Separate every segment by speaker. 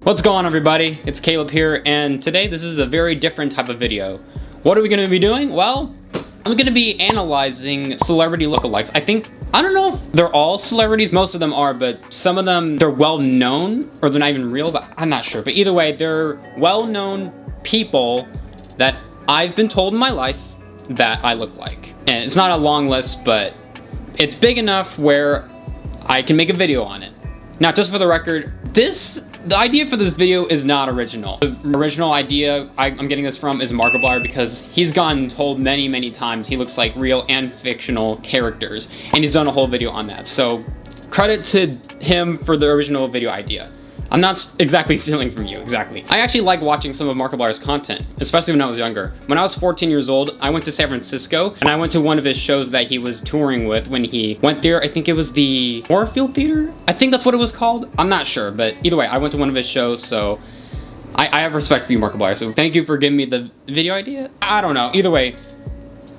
Speaker 1: What's going on, everybody? It's Caleb here, and today this is a very different type of video. What are we going to be doing? Well, I'm going to be analyzing celebrity lookalikes. I don't know if they're all celebrities, most of them are, but some of them, they're well known, or they're not even real, but I'm not sure. But either way, they're well-known people that I've been told in my life that I look like. And it's not a long list, but it's big enough where I can make a video on it. Now, just for the record, the idea for this video is not original. The original idea I'm getting this from is Markiplier, because he's gotten told many times he looks like real and fictional characters, and he's done a whole video on that. So credit to him for the original video idea. I'm not exactly stealing from you, exactly. I actually like watching some of Markiplier's content, especially when I was younger. When I was 14 years old, I went to San Francisco, and I went to one of his shows that he was touring with when he went there. I think it was the Moorfield Theater? I think that's what it was called. I'm not sure, but either way, I went to one of his shows, so I have respect for you, Markiplier, so thank you for giving me the video idea. I don't know, either way,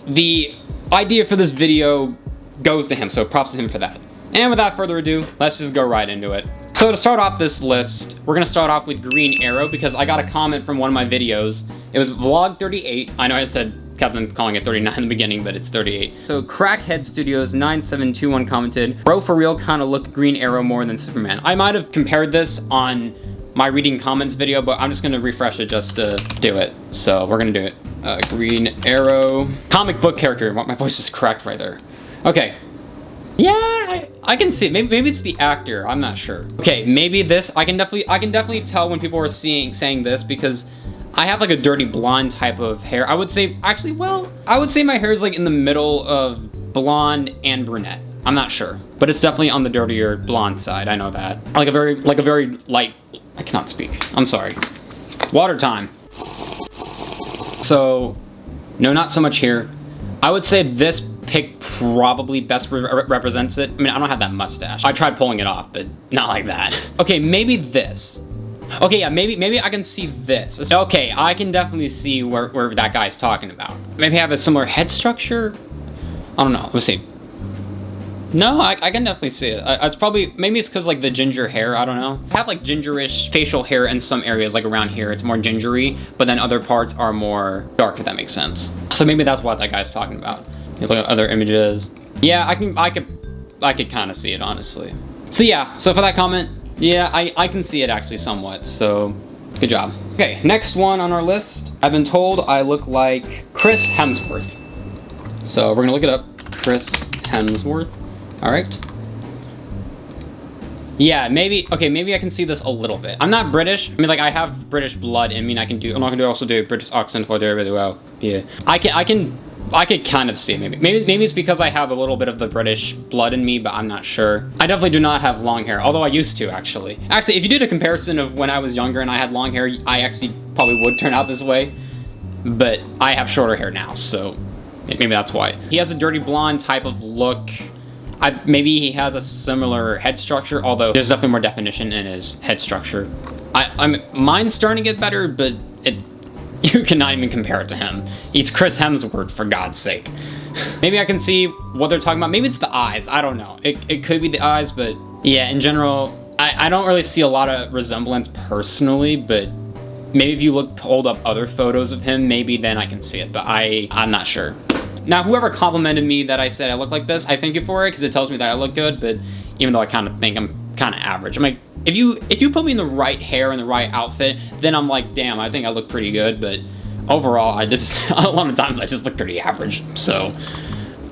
Speaker 1: the idea for this video goes to him, so props to him for that. And without further ado, let's just go right into it. So to start off this list, we're gonna start off with Green Arrow, because I got a comment from one of my videos. It was vlog 38. I know I kept on calling it 39 in the beginning, but it's 38. So Crackhead Studios 9721 commented, "Bro, for real, kinda look Green Arrow more than Superman." I might have compared this on my reading comments video, but I'm just gonna refresh it just to do it. So we're gonna do it. Green Arrow. Comic book character. My voice is cracked right there. Okay. Yeah, I can see it. Maybe it's the actor. I'm not sure. Okay, maybe this. I can definitely tell when people are saying this, because I have like a dirty blonde type of hair. I would say, actually, well, I would say my hair is like in the middle of blonde and brunette. I'm not sure, but it's definitely on the dirtier blonde side. I know that. Like a very light. I cannot speak. I'm sorry. Water time. So, no, not so much here. I would say this pick probably best represents it. I mean, I don't have that mustache. I tried pulling it off, but not like that. Okay, maybe this. Okay, yeah, maybe I can see this. Okay, I can definitely see where that guy's talking about. Maybe have a similar head structure? I don't know, let's see. No, I can definitely see it. It's probably, maybe it's because like the ginger hair, I don't know. I have like gingerish facial hair in some areas, like around here, it's more gingery, but then other parts are more dark, if that makes sense. So maybe that's what that guy's talking about. You look at other images. Yeah, I could kind of see it, honestly. So yeah, so for that comment, yeah, I can see it actually somewhat, so good job. Okay, next one on our list. I've been told I look like Chris Hemsworth. So we're gonna look it up. Chris Hemsworth. All right. Yeah, maybe I can see this a little bit. I'm not British. I mean, like, I have British blood in me, and I'm not gonna also do a British accent for there really well. Yeah, I could kind of see it, maybe it's because I have a little bit of the British blood in me, but I'm not sure. I definitely do not have long hair, although I used to, actually. Actually, if you did a comparison of when I was younger and I had long hair, I actually probably would turn out this way, but I have shorter hair now, so maybe that's why. He has a dirty blonde type of look. Maybe he has a similar head structure, although there's definitely more definition in his head structure. Mine's starting to get better, but you cannot even compare it to him. He's Chris Hemsworth, for God's sake. Maybe I can see what they're talking about. Maybe it's the eyes. I don't know. It could be the eyes, but yeah, in general, I don't really see a lot of resemblance personally, but maybe if you hold up other photos of him, maybe then I can see it, but I'm not sure. Now, whoever complimented me that I said I look like this, I thank you for it, because it tells me that I look good, but even though I kind of think I'm kind of average. I'm like, if you put me in the right hair and the right outfit, then I'm like, damn, I think I look pretty good, but overall, a lot of times I just look pretty average, so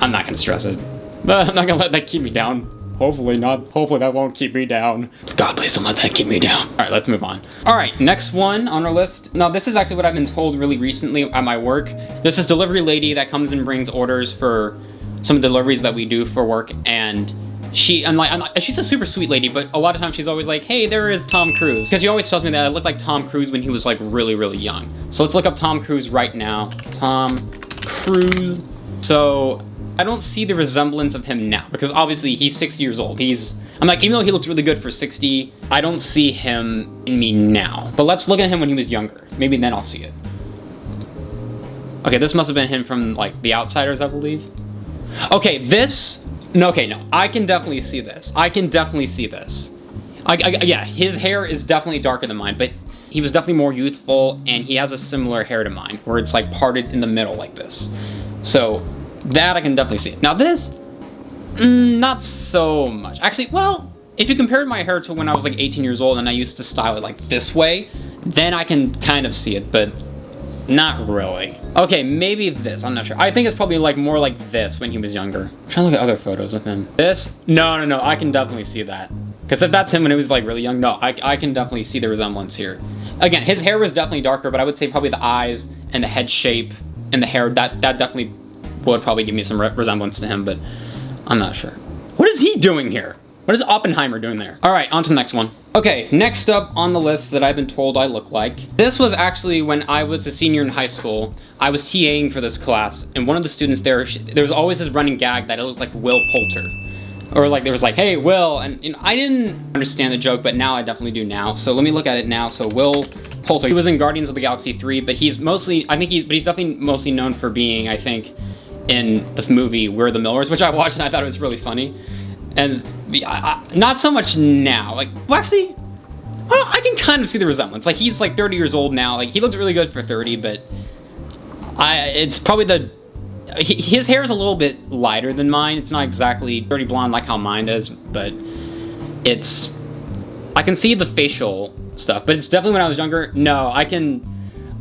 Speaker 1: I'm not gonna stress it. But I'm not gonna let that keep me down. Hopefully not. Hopefully that won't keep me down. God, please don't let that keep me down. All right, let's move on. All right, next one on our list. Now, this is actually what I've been told really recently at my work. There's this delivery lady that comes and brings orders for some deliveries that we do for work, and she's a super sweet lady, but a lot of times she's always like, hey, there is Tom Cruise. Because she always tells me that I look like Tom Cruise when he was like really young. So let's look up Tom Cruise right now. Tom Cruise. So I don't see the resemblance of him now, because obviously he's 60 years old. I'm like, even though he looks really good for 60, I don't see him in me now. But let's look at him when he was younger. Maybe then I'll see it. Okay, this must have been him from like The Outsiders, I believe. Okay, no, I can definitely see this. Yeah, his hair is definitely darker than mine, but he was definitely more youthful, and he has a similar hair to mine, where it's like parted in the middle like this. So that I can definitely see. Now this, not so much. Actually, well, if you compared my hair to when I was like 18 years old and I used to style it like this way, then I can kind of see it, but not really. Okay, maybe this, I'm not sure. I think it's probably like more like this when he was younger. I'm trying to look at other photos of him. This, no, I can definitely see that. Because if that's him when he was like really young, no, I can definitely see the resemblance here. Again, his hair was definitely darker, but I would say probably the eyes and the head shape and the hair, that definitely would probably give me some resemblance to him, but I'm not sure. What is he doing here? What is Oppenheimer doing there? All right, on to the next one. Okay, next up on the list that I've been told I look like. This was actually when I was a senior in high school. I was TAing for this class, and one of the students there was always this running gag that it looked like Will Poulter. Or like, there was like, hey, Will, and you know, I didn't understand the joke, but now I definitely do now. So let me look at it now. So Will Poulter, he was in Guardians of the Galaxy 3, but he's mostly, he's definitely mostly known for being, I think, in the movie We're the Millers, which I watched and I thought it was really funny. And not so much now. Like, well, actually, well, I can kind of see the resemblance. Like, he's like 30 years old now. Like, he looks really good for 30, but it's probably his hair is a little bit lighter than mine. It's not exactly dirty blonde like how mine is, but I can see the facial stuff, but it's definitely when I was younger. No, I can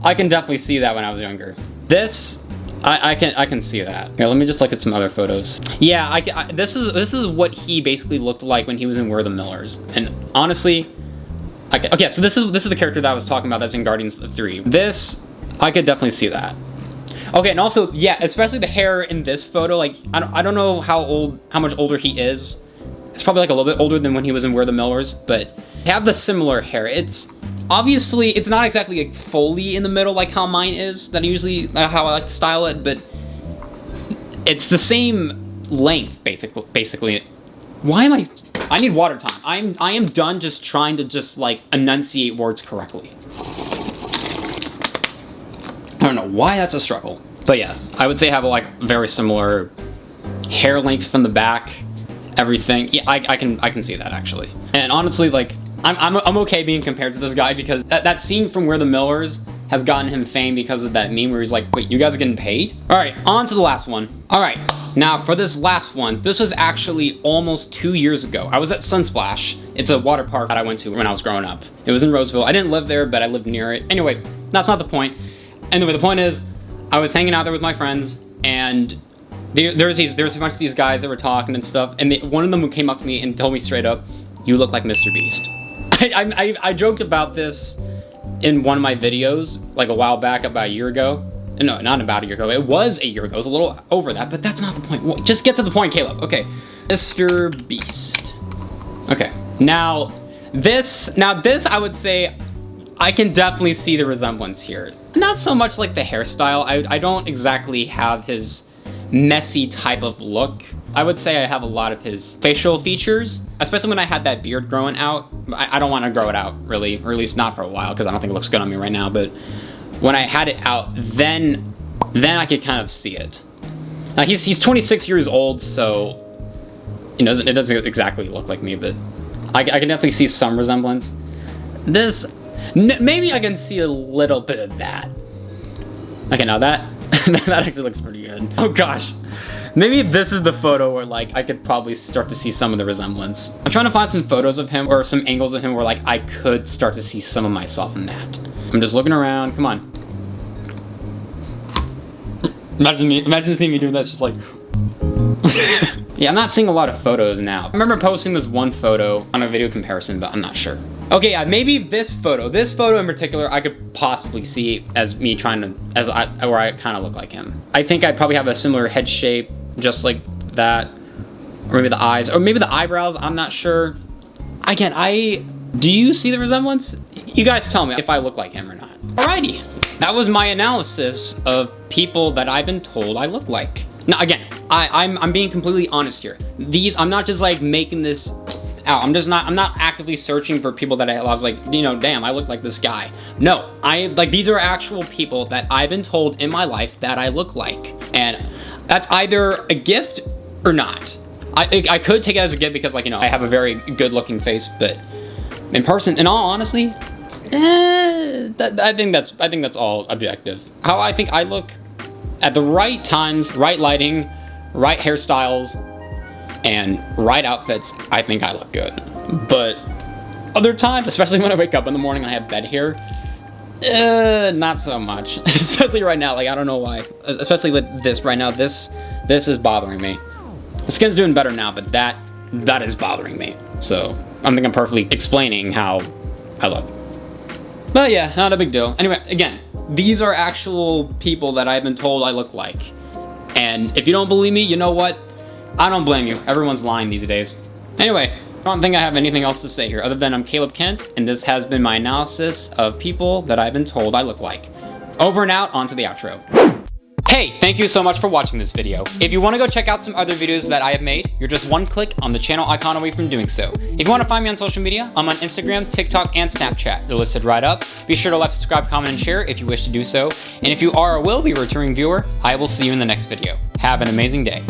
Speaker 1: definitely see that when I was younger. This, I can see that. Here, let me just look at some other photos. Yeah, this is what he basically looked like when he was in We're the Millers. And honestly, okay, so this is the character that I was talking about that's in Guardians 3. This, I could definitely see that. Okay, and also, yeah, especially the hair in this photo, like, I don't know how much older he is. It's probably like a little bit older than when he was in We're the Millers, but they have the similar hair. It's, obviously, it's not exactly like fully in the middle like how mine is, how I like to style it, but it's the same length, basically. Why am I need water time. I am done just trying to like enunciate words correctly. I don't know why that's a struggle. But yeah, I would say I have a like very similar hair length from the back, everything. Yeah, I can see that actually. And honestly, like I'm okay being compared to this guy because that scene from We're the Millers has gotten him fame because of that meme where he's like, wait, you guys are getting paid? All right, on to the last one. All right, now for this last one, this was actually almost 2 years ago. I was at Sunsplash. It's a water park that I went to when I was growing up. It was in Roseville. I didn't live there, but I lived near it. Anyway, that's not the point. Anyway, the point is, I was hanging out there with my friends, and there's a bunch of these guys that were talking and stuff, and one of them came up to me and told me straight up, "You look like MrBeast." I joked about this in one of my videos, like a while back, about a year ago. No, not about a year ago. It was a year ago. It was a little over that, but that's not the point. Just get to the point, Caleb. Okay, MrBeast. Okay, now this I would say I can definitely see the resemblance here. Not so much like the hairstyle. I don't exactly have his messy type of look. I would say I have a lot of his facial features, especially when I had that beard growing out. I don't want to grow it out, really, or at least not for a while, because I don't think it looks good on me right now, but when I had it out, then I could kind of see it. Now, he's 26 years old, so it doesn't exactly look like me, but I can definitely see some resemblance. This, maybe I can see a little bit of that. Okay, now that actually looks pretty good. Oh gosh. Maybe this is the photo where like I could probably start to see some of the resemblance. I'm trying to find some photos of him or some angles of him where like I could start to see some of myself in that. I'm just looking around. Come on. Imagine seeing me doing that. It's just like yeah, I'm not seeing a lot of photos now. I remember posting this one photo on a video comparison, but I'm not sure. Okay, yeah, maybe this photo in particular, I could possibly see as me where I kind of look like him. I think I'd probably have a similar head shape, just like that, or maybe the eyes, or maybe the eyebrows. I'm not sure. Again, do you see the resemblance? You guys tell me if I look like him or not. Alrighty, that was my analysis of people that I've been told I look like. Now, again, I'm being completely honest here. I'm not just like making this out. I'm not actively searching for people that I was like, damn, I look like this guy. No, these are actual people that I've been told in my life that I look like. And that's either a gift or not. I could take it as a gift because I have a very good looking face, but In person, in all honesty, I think that's all objective. How I think I look at the right times, right lighting, right hairstyles, and right outfits, I think I look good. But other times, especially when I wake up in the morning and I have bed hair, not so much. Especially right now, like I don't know why. Especially with this right now, this is bothering me. The skin's doing better now, but that is bothering me. So I think I'm perfectly explaining how I look. But yeah, not a big deal. Anyway, again, these are actual people that I've been told I look like. And if you don't believe me, you know what? I don't blame you. Everyone's lying these days. Anyway, I don't think I have anything else to say here other than I'm Caleb Kent, and this has been my analysis of people that I've been told I look like. Over and out, on to the outro. Hey, thank you so much for watching this video. If you want to go check out some other videos that I have made, you're just one click on the channel icon away from doing so. If you want to find me on social media, I'm on Instagram, TikTok, and Snapchat. They're listed right up. Be sure to like, subscribe, comment, and share if you wish to do so. And if you are or will be a returning viewer, I will see you in the next video. Have an amazing day.